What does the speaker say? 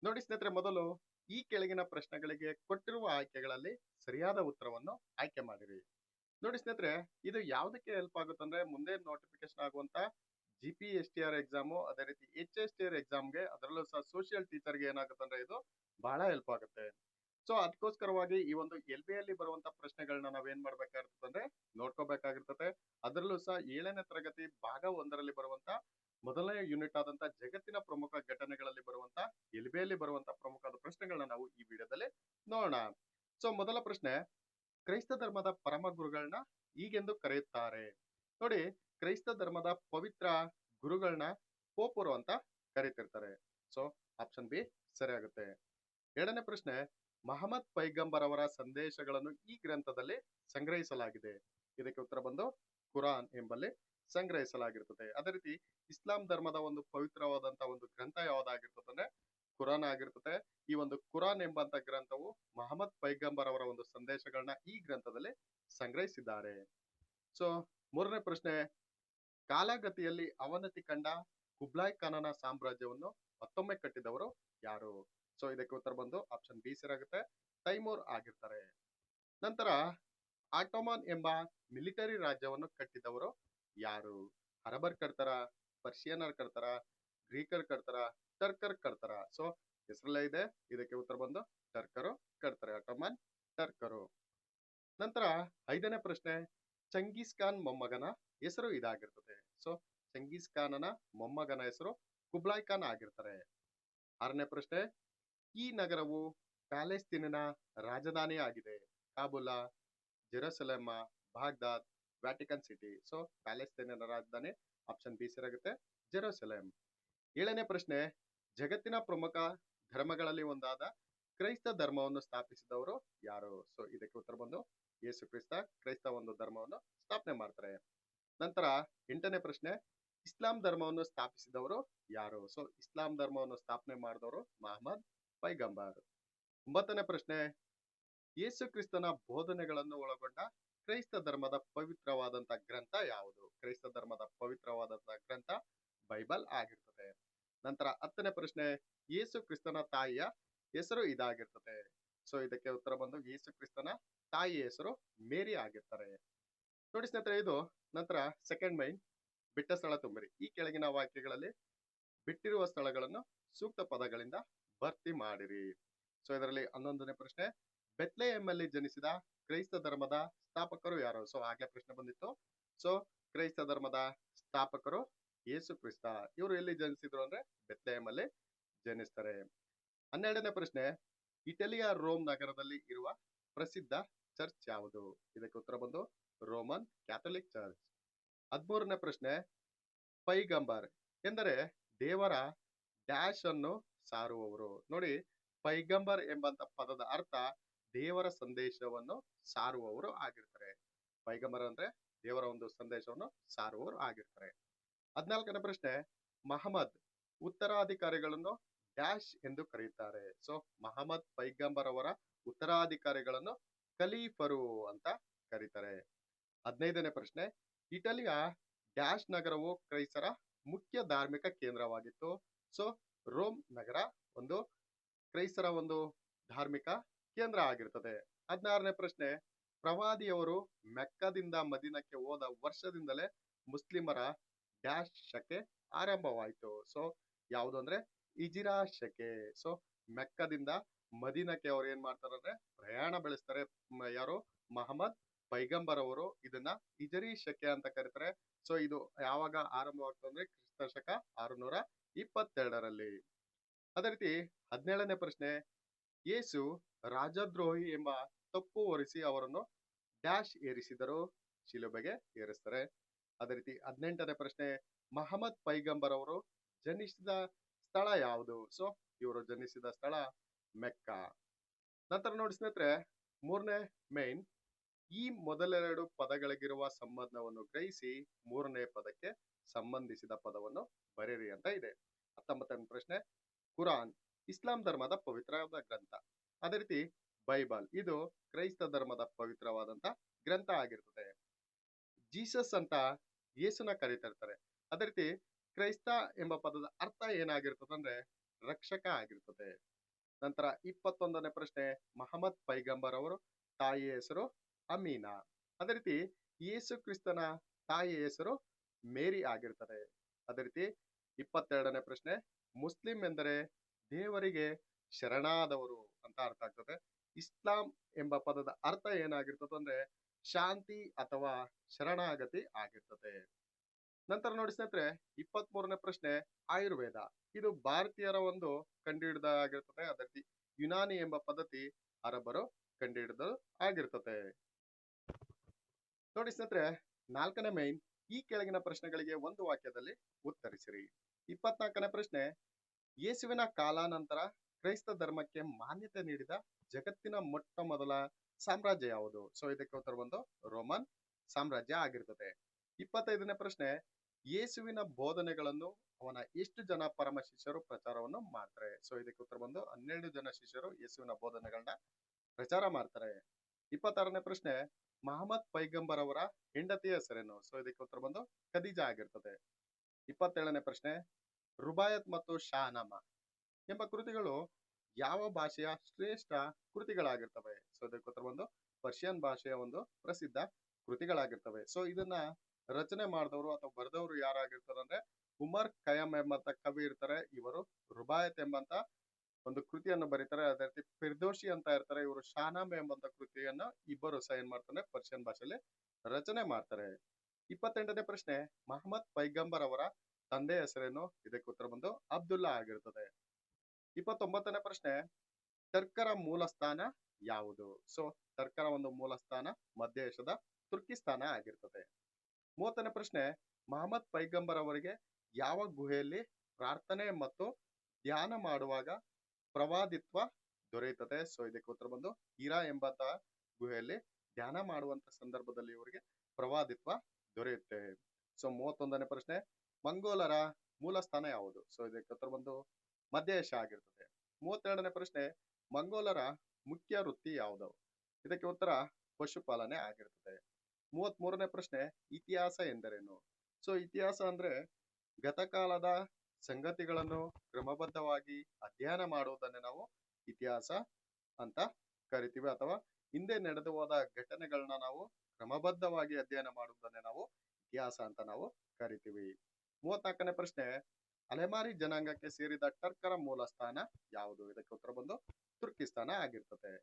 ನೋಡಿ ಸ್ನೇಹಿತರೆ, ಮೊದಲು ಈ ಕೆಳಗಿನ ಪ್ರಶ್ನೆಗಳಿಗೆ ಕೊಟ್ಟಿರುವ ಆಯ್ಕೆಗಳಲ್ಲಿ ಸರಿಯಾದ ಉತ್ತರವನ್ನು ಆಯ್ಕೆ ಮಾಡಿರಿ. ನೋಡಿ ಸ್ನೇಹಿತರೆ, ಇದು ಯಾವುದಕ್ಕೆ ಹೆಲ್ಪ್ ಆಗುತ್ತೆ ಅಂದ್ರೆ ಮುಂದೆ ನೋಟಿಫಿಕೇಶನ್ ಆಗುವಂತ GPSTR ಎಕ್ಸಾಮು, ಅದೇ ರೀತಿ HSTR ಎಕ್ಸಾಮ್ಗೆ, ಅದರಲ್ಲೂ ಸಹ ಸೋಷಿಯಲ್ ಟೀಚರ್ಗೆ ಏನಾಗುತ್ತೆ ಅಂದ್ರೆ ಇದು ಬಹಳ ಹೆಲ್ಪ್ ಆಗುತ್ತೆ. ಸೊ ಅದಕ್ಕೋಸ್ಕರವಾಗಿ ಈ ಒಂದು LB ಅಲ್ಲಿ ಬರುವಂತ ಪ್ರಶ್ನೆಗಳನ್ನ ನಾವೇನ್ ಮಾಡ್ಬೇಕಾಗಿರ್ತದೆ ಅಂದ್ರೆ ನೋಡ್ಕೋಬೇಕಾಗಿರ್ತದೆ. ಅದರಲ್ಲೂ ಸಹ 7ನೇ ತರಗತಿ ಭಾಗ 1ರಲ್ಲಿ ಬರುವಂತ ಮೊದಲನೇ ಯೂನಿಟ್ ಆದಂತ ಜಗತ್ತಿನ ಪ್ರಮುಖ ಘಟನೆಗಳಲ್ಲಿ ಬರುವಂತ LB ಅಲ್ಲಿ ಬರುವಂತ ಪ್ರಮುಖ ಪ್ರಶ್ನೆಗಳನ್ನ ನಾವು ಈ ವಿಡಿಯೋದಲ್ಲಿ ನೋಡೋಣ. ಸೊ ಮೊದಲ ಪ್ರಶ್ನೆ, ಕ್ರೈಸ್ತ ಧರ್ಮದ ಪರಮ ಗುರುಗಳನ್ನ ಹೀಗೆಂದು ಕರೆಯುತ್ತಾರೆ. ನೋಡಿ, ಕ್ರೈಸ್ತ ಧರ್ಮದ ಪವಿತ್ರ ಗುರುಗಳನ್ನ ಪೋಪರು ಅಂತ ಕರೀತಿರ್ತಾರೆ. ಸೊ ಆಪ್ಷನ್ ಬಿ ಸರಿಯಾಗುತ್ತೆ. ಎರಡನೇ ಪ್ರಶ್ನೆ, ಮಹಮ್ಮದ್ ಪೈಗಂಬರ್ ಅವರ ಸಂದೇಶಗಳನ್ನು ಈ ಗ್ರಂಥದಲ್ಲಿ ಸಂಗ್ರಹಿಸಲಾಗಿದೆ. ಇದಕ್ಕೆ ಉತ್ತರ ಬಂದು ಕುರಾನ್ ಎಂಬಲ್ಲಿ ಸಂಗ್ರಹಿಸಲಾಗಿರ್ತದೆ. ಅದೇ ರೀತಿ ಇಸ್ಲಾಂ ಧರ್ಮದ ಒಂದು ಪವಿತ್ರವಾದಂತ ಒಂದು ಗ್ರಂಥ ಯಾವ್ದಾಗಿರ್ತದೆ ಅಂದ್ರೆ ಕುರಾನ್ ಆಗಿರ್ತದೆ. ಈ ಒಂದು ಕುರಾನ್ ಎಂಬಂತ ಗ್ರಂಥವು ಮಹಮ್ಮದ್ ಪೈಗಂಬರ್ ಅವರ ಒಂದು ಸಂದೇಶಗಳನ್ನ ಈ ಗ್ರಂಥದಲ್ಲಿ ಸಂಗ್ರಹಿಸಿದ್ದಾರೆ. ಸೊ ಮೂರನೇ ಪ್ರಶ್ನೆ, ಕಾಲಗತಿಯಲ್ಲಿ ಅವನತಿ ಕಂಡ ಕುಬ್ಲಾಯ್ ಖಾನನ ಸಾಮ್ರಾಜ್ಯವನ್ನು ಮತ್ತೊಮ್ಮೆ ಕಟ್ಟಿದವರು ಯಾರು? ಸೊ ಇದಕ್ಕೆ ಉತ್ತರ ಬಂದು ಆಪ್ಷನ್ ಬಿ ಸರಿಯಾಗುತ್ತೆ, ತೈಮೂರ್ ಆಗಿರ್ತಾರೆ. ನಂತರ ಆಟೋಮನ್ ಎಂಬ ಮಿಲಿಟರಿ ರಾಜ್ಯವನ್ನು ಕಟ್ಟಿದವರು ಯಾರು? ಅರಬರ್ ಕಟ್ತಾರ, ಪರ್ಷಿಯನರ್ ಕಟ್ತಾರ, ಗ್ರೀಕರ್ ಕಟ್ತಾರ, ಟರ್ಕರ್ ಕಟ್ತಾರ? ಸೊ ಹೆಸರಲ್ಲೇ ಇದೆ, ಇದಕ್ಕೆ ಉತ್ತರ ಬಂದು ಟರ್ಕರು ಕಟ್ತಾರೆ. ಆಟೋಮನ್ ಟರ್ಕರು. ನಂತರ ಐದನೇ ಪ್ರಶ್ನೆ, ಚಂಗೀಸ್ ಖಾನ್ ಮೊಮ್ಮಗನ ಹೆಸರು ಇದಾಗಿರ್ತದೆ. ಸೊ ಚಂಗೀಸ್ ಖಾನನ ಮೊಮ್ಮಗನ ಹೆಸರು ಕುಬ್ಲಾಯ್ ಖಾನ್ ಆಗಿರ್ತಾರೆ. ಆರನೇ ಪ್ರಶ್ನೆ, ಈ ನಗರವು ಪ್ಯಾಲೆಸ್ತೀನಿನ ರಾಜಧಾನಿ ಆಗಿದೆ. Kabul, Jerusalem, Baghdad, Vatican city? So ಪ್ಯಾಲೆಸ್ತೀನಿನ ರಾಜಧಾನಿ ಆಪ್ಷನ್ ಬಿ ಸರಿಯಾಗುತ್ತೆ, ಜೆರುಸಲೆಮ್. ಏಳನೇ ಪ್ರಶ್ನೆ, ಜಗತ್ತಿನ ಪ್ರಮುಖ ಧರ್ಮಗಳಲ್ಲಿ ಒಂದಾದ ಕ್ರೈಸ್ತ ಧರ್ಮವನ್ನು ಸ್ಥಾಪಿಸಿದವರು ಯಾರು? ಸೊ ಇದಕ್ಕೆ ಉತ್ತರ ಬಂದು ಯೇಸು ಕ್ರಿಸ್ತ ಕ್ರೈಸ್ತ ಒಂದು ಧರ್ಮವನ್ನು ಸ್ಥಾಪನೆ ಮಾಡ್ತಾರೆ. ನಂತರ ಎಂಟನೇ ಪ್ರಶ್ನೆ, ಇಸ್ಲಾಂ ಧರ್ಮವನ್ನು ಸ್ಥಾಪಿಸಿದವರು ಯಾರು? ಸೊ ಇಸ್ಲಾಂ ಧರ್ಮವನ್ನು ಸ್ಥಾಪನೆ ಮಾಡಿದವರು ಮಹಮ್ಮದ್ ಪೈಗಂಬರ್. ಒಂಬತ್ತನೇ ಪ್ರಶ್ನೆ, ಯೇಸು ಕ್ರಿಸ್ತನ ಬೋಧನೆಗಳನ್ನು ಒಳಗೊಂಡ ಕ್ರೈಸ್ತ ಧರ್ಮದ ಪವಿತ್ರವಾದಂತ ಗ್ರಂಥ ಯಾವುದು? ಕ್ರೈಸ್ತ ಧರ್ಮದ ಪವಿತ್ರವಾದಂತ ಗ್ರಂಥ ಬೈಬಲ್ ಆಗಿರ್ತದೆ. ನಂತರ ಹತ್ತನೇ ಪ್ರಶ್ನೆ, ಯೇಸು ಕ್ರಿಸ್ತನ ತಾಯಿಯ ಹೆಸರು ಇದಾಗಿರ್ತದೆ. ಸೊ ಇದಕ್ಕೆ ಉತ್ತರ ಬಂದು ಯೇಸು ಕ್ರಿಸ್ತನ ತಾಯಿಯ ಹೆಸರು ಮೇರಿ ಆಗಿರ್ತಾರೆ. ನೋಡಿ ಸ್ನೇಹಿತರೆ, ಇದು ನಂತರ ಸೆಕೆಂಡ್ ಮೈನ್ ಬಿಟ್ಟ ಸ್ಥಳ ತುಂಬಿರಿ. ಈ ಕೆಳಗಿನ ವಾಕ್ಯಗಳಲ್ಲಿ ಬಿಟ್ಟಿರುವ ಸ್ಥಳಗಳನ್ನು ಸೂಕ್ತ ಪದಗಳಿಂದ ಭರ್ತಿ ಮಾಡಿರಿ. ಸೊ ಇದರಲ್ಲಿ 11ನೇ ಪ್ರಶ್ನೆ, ಬೆತ್ಲೆಹೇಮಲ್ಲಿ ಜನಿಸಿದ ಕ್ರೈಸ್ತ ಧರ್ಮದ ಸ್ಥಾಪಕರು ಯಾರು? ಸೊ ಆಗ್ಲೇ ಪ್ರಶ್ನೆ ಬಂದಿತ್ತು. ಸೊ ಕ್ರೈಸ್ತ ಧರ್ಮದ ಸ್ಥಾಪಕರು ಯೇಸು ಕ್ರಿಸ್ತ. ಇವರು ಎಲ್ಲಿ ಜನಿಸಿದ್ರು ಅಂದ್ರೆ ಬೆತ್ಲೆಹೇಮಲ್ಲಿ ಜನಿಸ್ತಾರೆ. 12ನೇ ಪ್ರಶ್ನೆ, ಇಟಲಿಯ ರೋಮ್ ನಗರದಲ್ಲಿ ಇರುವ ಪ್ರಸಿದ್ಧ ಚರ್ಚ್ ಯಾವುದು? ಇದಕ್ಕೆ ಉತ್ತರ ಬಂದು ರೋಮನ್ ಕ್ಯಾಥೋಲಿಕ್ ಚರ್ಚ್. 13ನೇ ಪ್ರಶ್ನೆ, ಪೈಗಂಬರ್ ಎಂದರೆ ದೇವರ ಡ್ಯಾಶ್ ಅನ್ನು ಸಾರುವವರು. ನೋಡಿ, ಪೈಗಂಬರ್ ಎಂಬಂತ ಪದದ ಅರ್ಥ ದೇವರ ಸಂದೇಶವನ್ನು ಸಾರುವವರು ಆಗಿರ್ತಾರೆ. ಪೈಗಂಬರ್ ಅಂದ್ರೆ ದೇವರ ಒಂದು ಸಂದೇಶವನ್ನು ಸಾರುವವರು ಆಗಿರ್ತಾರೆ. 14ನೇ ಪ್ರಶ್ನೆ, ಮಹಮ್ಮದ್ ಉತ್ತರಾಧಿಕಾರಿಗಳನ್ನು ಡ್ಯಾಶ್ ಎಂದು ಕರೆಯುತ್ತಾರೆ. ಸೊ ಮಹಮ್ಮದ್ ಪೈಗಂಬರ್ ಅವರ ಉತ್ತರಾಧಿಕಾರಿಗಳನ್ನು ಖಲೀಫರು ಅಂತ ಕರೀತಾರೆ. 15ನೇ ಪ್ರಶ್ನೆ, ಇಟಲಿಯ ಡ್ಯಾಶ್ ನಗರವು ಕ್ರೈಸ್ತರ ಮುಖ್ಯ ಧಾರ್ಮಿಕ ಕೇಂದ್ರವಾಗಿತ್ತು. ಸೊ ರೋಮ್ ನಗರ ಒಂದು ಕ್ರೈಸ್ತರ ಒಂದು ಧಾರ್ಮಿಕ ಕೇಂದ್ರ ಆಗಿರ್ತದೆ. 16ನೇ ಪ್ರಶ್ನೆ, ಪ್ರವಾದಿಯವರು ಮೆಕ್ಕದಿಂದ ಮದೀನಕ್ಕೆ ಹೋದ ವರ್ಷದಿಂದಲೇ ಮುಸ್ಲಿಮರ ಡ್ಯಾಶ್ ಶಕೆ ಆರಂಭವಾಯಿತು. ಸೊ ಯಾವುದು ಅಂದ್ರೆ ಇಜಿರಾ ಶಕೆ. ಸೊ ಮೆಕ್ಕದಿಂದ ಮದೀನಕ್ಕೆ ಅವ್ರು ಏನ್ ಮಾಡ್ತಾರೆ ಅಂದ್ರೆ ಪ್ರಯಾಣ ಬೆಳೆಸ್ತಾರೆ. ಯಾರು? ಮಹಮ್ಮದ್ ಪೈಗಂಬರ್ ಅವರು ಇದನ್ನ ಇಜರಿ ಶಕೆ ಅಂತ ಕರೀತಾರೆ. ಸೊ ಇದು ಯಾವಾಗ ಆರಂಭವಾಗ್ತದೆ ಅಂದ್ರೆ ಕ್ರಿಸ್ತ ಶಕ 622ರಲ್ಲಿ. ಅದೇ ರೀತಿ 17ನೇ ಪ್ರಶ್ನೆ, ಯೇಸು ರಾಜದ್ರೋಹಿ ಎಂಬ ತಪ್ಪು ಹೊರಿಸಿ ಅವರನ್ನು ಡ್ಯಾಶ್ ಏರಿಸಿದರು, ಶಿಲುಬೆಗೆ ಏರಿಸ್ತಾರೆ. ಅದೇ ರೀತಿ 18ನೇ ಪ್ರಶ್ನೆ, ಮಹಮ್ಮದ್ ಪೈಗಂಬರ್ ಅವರು ಜನಿಸಿದ ಸ್ಥಳ ಯಾವುದು? ಸೊ ಇವರು ಜನಿಸಿದ ಸ್ಥಳ ಮೆಕ್ಕ. ನಂತರ ನೋಡಿ ಸ್ನೇಹಿತರೆ, ಮೂರನೇ ಮೈನ್, ಈ ಮೊದಲೆರಡು ಪದಗಳಿಗಿರುವ ಸಂಬಂಧವನ್ನು ಗ್ರಹಿಸಿ ಮೂರನೇ ಪದಕ್ಕೆ ಸಂಬಂಧಿಸಿದ ಪದವನ್ನು ಬರೆಯಿರಿ ಅಂತ ಇದೆ. 19ನೇ ಪ್ರಶ್ನೆ, ಕುರಾನ್ ಇಸ್ಲಾಂ ಧರ್ಮದ ಪವಿತ್ರವಾದ ಗ್ರಂಥ. ಅದೇ ರೀತಿ ಬೈಬಲ್ ಇದು ಕ್ರೈಸ್ತ ಧರ್ಮದ ಪವಿತ್ರವಾದಂತ ಗ್ರಂಥ ಆಗಿರ್ತದೆ. ಜೀಸಸ್ ಅಂತ ಯೇಸುನ ಕರೀತಿರ್ತಾರೆ. ಅದೇ ರೀತಿ ಕ್ರೈಸ್ತ ಎಂಬ ಪದದ ಅರ್ಥ ಏನಾಗಿರ್ತದೆ ಅಂದ್ರೆ ರಕ್ಷಕ ಆಗಿರ್ತದೆ. ನಂತರ 21ನೇ ಪ್ರಶ್ನೆ, ಮಹಮ್ಮದ್ ಪೈಗಂಬರ್ ಅವರು ತಾಯಿಯ ಹೆಸರು ಅಮೀನಾ. ಅದೇ ರೀತಿ ಯೇಸು ಕ್ರಿಸ್ತನ ತಾಯಿಯ ಹೆಸರು ಮೇರಿ ಆಗಿರ್ತದೆ. ಅದೇ ರೀತಿ 22ನೇ ಪ್ರಶ್ನೆ, ಮುಸ್ಲಿಂ ಎಂದರೆ ದೇವರಿಗೆ ಶರಣಾದವರು ಅಂತ ಅರ್ಥ ಆಗ್ತದೆ. ಇಸ್ಲಾಂ ಎಂಬ ಪದದ ಅರ್ಥ ಏನಾಗಿರ್ತದೆ ಅಂದ್ರೆ ಶಾಂತಿ ಅಥವಾ ಶರಣಾಗತಿ ಆಗಿರ್ತದೆ. ನಂತರ ನೋಡಿ ಸ್ನೇಹಿತರೆ, 23ನೇ ಪ್ರಶ್ನೆ, ಆಯುರ್ವೇದ ಇದು ಭಾರತೀಯರ ಒಂದು ಕಂಡುಹಿಡಿದ ಆಗಿರ್ತದೆ. ಅದೇ ರೀತಿ ಯುನಾನಿ ಎಂಬ ಪದ್ಧತಿ ಅರಬರು ಕಂಡುಹಿಡಿದು ಆಗಿರ್ತದೆ. ನೋಡಿ ಸ್ನೇಹಿತರೆ, 4ನೇ ಮೈನ್, ಈ ಕೆಳಗಿನ ಪ್ರಶ್ನೆಗಳಿಗೆ ಒಂದು ವಾಕ್ಯದಲ್ಲಿ ಉತ್ತರಿಸಿರಿ. 24ನೇ ಪ್ರಶ್ನೆ, ಯೇಸುವಿನ ಕಾಲಾನಂತರ ಕ್ರೈಸ್ತ ಧರ್ಮಕ್ಕೆ ಮಾನ್ಯತೆ ನೀಡಿದ ಜಗತ್ತಿನ ಮೊಟ್ಟ ಮೊದಲ ಸಾಮ್ರಾಜ್ಯ ಯಾವುದು? ಸೊ ಇದಕ್ಕೆ ಉತ್ತರ ಬಂದು ರೋಮನ್ ಸಾಮ್ರಾಜ್ಯ ಆಗಿರ್ತದೆ. 25ನೇ ಪ್ರಶ್ನೆ, ಯೇಸುವಿನ ಬೋಧನೆಗಳನ್ನು ಅವನ ಎಷ್ಟು ಜನ ಪರಮ ಶಿಷ್ಯರು ಪ್ರಚಾರವನ್ನು ಮಾಡ್ತಾರೆ? ಸೊ ಇದಕ್ಕೆ ಉತ್ತರ ಬಂದು 12 ಜನ ಶಿಷ್ಯರು ಯೇಸುವಿನ ಬೋಧನೆಗಳನ್ನ ಪ್ರಚಾರ ಮಾಡ್ತಾರೆ. 26ನೇ ಪ್ರಶ್ನೆ, ಮಹಮ್ಮದ್ ಪೈಗಂಬರ್ ಅವರ ಹೆಂಡತಿಯ ಹೆಸರೇನು? ಸೊ ಇದಕ್ಕೆ ಉತ್ತರ ಬಂದು ಖದೀಜಾ ಆಗಿರ್ತದೆ. 27ನೇ ಪ್ರಶ್ನೆ, ರುಬಾಯತ್ ಮತ್ತು ಶಾಹನಾಮ ಎಂಬ ಕೃತಿಗಳು ಯಾವ ಭಾಷೆಯ ಶ್ರೇಷ್ಠ ಕೃತಿಗಳಾಗಿರ್ತವೆ? ಸೊ ಇದಕ್ಕೆ ಉತ್ತರ ಬಂದು ಪರ್ಷಿಯನ್ ಭಾಷೆಯ ಒಂದು ಪ್ರಸಿದ್ಧ ಕೃತಿಗಳಾಗಿರ್ತವೆ. ಸೊ ಇದನ್ನ ರಚನೆ ಮಾಡಿದವರು ಅಥವಾ ಬರೆದವರು ಯಾರಾಗಿರ್ತಾರೆ ಅಂದ್ರೆ ಉಮರ್ ಖಯಾಮ್ ಎಂಬಂತ ಕವಿ ಇರ್ತಾರೆ. ಇವರು ರುಬಾಯತ್ ಎಂಬಂತ ಒಂದು ಕೃತಿಯನ್ನು ಬರೀತಾರೆ. ಅದೇ ರೀತಿ ಫಿರ್ದೋಷಿ ಅಂತ ಇರ್ತಾರೆ. ಇವರು ಶಾನಾಮೆ ಎಂಬಂತ ಕೃತಿಯನ್ನ ಇಬ್ಬರು ಸಹ ಏನ್ ಮಾಡ್ತಾರೆ ಪರ್ಷಿಯನ್ ಭಾಷೆಯಲ್ಲಿ ರಚನೆ ಮಾಡ್ತಾರೆ. 28ನೇ ಪ್ರಶ್ನೆ, ಮಹಮ್ಮದ್ ಪೈಗಂಬರ್ ಅವರ ತಂದೆ ಹೆಸರೇನು? ಇದಕ್ಕೆ ಉತ್ತರ ಬಂದು ಅಬ್ದುಲ್ಲಾ ಆಗಿರ್ತದೆ. 29ನೇ ಪ್ರಶ್ನೆ, ಟರ್ಕರ ಮೂಲ ಸ್ಥಾನ ಯಾವುದು? ಸೊ ಟರ್ಕರ ಒಂದು ಮೂಲ ಸ್ಥಾನ ಮಧ್ಯ ಏಷ್ಯಾದ ತುರ್ಕಿಸ್ತಾನ ಆಗಿರ್ತದೆ. 30ನೇ ಪ್ರಶ್ನೆ, ಮಹಮ್ಮದ್ ಪೈಗಂಬರ್ ಅವರಿಗೆ ಯಾವ ಗುಹೆಯಲ್ಲಿ ಪ್ರಾರ್ಥನೆ ಮತ್ತು ಧ್ಯಾನ ಮಾಡುವಾಗ ಪ್ರವಾದಿತ್ವ ದೊರೆಯುತ್ತದೆ? ಸೊ ಇದಕ್ಕೆ ಉತ್ತರ ಬಂದು ಹೀರಾ ಎಂಬಂತ ಗುಹೆಯಲ್ಲಿ ಧ್ಯಾನ ಮಾಡುವಂತ ಸಂದರ್ಭದಲ್ಲಿ ಇವರಿಗೆ ಪ್ರವಾದಿತ್ವ ದೊರೆಯುತ್ತೆ. ಸೊ 31ನೇ ಪ್ರಶ್ನೆ, ಮಂಗೋಲರ ಮೂಲ ಸ್ಥಾನ ಯಾವುದು? ಸೊ ಇದಕ್ಕೆ ಉತ್ತರ ಬಂದು ಮಧ್ಯ ಏಷ್ಯಾ ಆಗಿರ್ತದೆ. 32ನೇ ಪ್ರಶ್ನೆ, ಮಂಗೋಲರ ಮುಖ್ಯ ವೃತ್ತಿ ಯಾವುದು? ಇದಕ್ಕೆ ಉತ್ತರ ಪಶುಪಾಲನೆ ಆಗಿರ್ತದೆ. 33ನೇ ಪ್ರಶ್ನೆ, ಇತಿಹಾಸ ಎಂದರೇನು? ಸೊ ಇತಿಹಾಸ ಅಂದ್ರೆ ಗತಕಾಲದ ಸಂಗತಿಗಳನ್ನು ಕ್ರಮಬದ್ಧವಾಗಿ ಅಧ್ಯಯನ ಮಾಡುವುದನ್ನೇ ನಾವು ಇತಿಹಾಸ ಅಂತ ಕರಿತೀವಿ, ಅಥವಾ ಹಿಂದೆ ನಡೆದು ಹೋದ ಘಟನೆಗಳನ್ನ ನಾವು ಕ್ರಮಬದ್ಧವಾಗಿ ಅಧ್ಯಯನ ಮಾಡುವುದನ್ನೇ ನಾವು ಇತಿಹಾಸ ಅಂತ ನಾವು ಕರಿತೀವಿ. 34ನೇ ಪ್ರಶ್ನೆ, ಅಲೆಮಾರಿ ಜನಾಂಗಕ್ಕೆ ಸೇರಿದ ಟರ್ಕರ ಮೂಲ ಸ್ಥಾನ ಯಾವುದು? ಇದಕ್ಕೆ ಉತ್ತರ ಬಂದು ತುರ್ಕಿಸ್ತಾನ ಆಗಿರ್ತದೆ.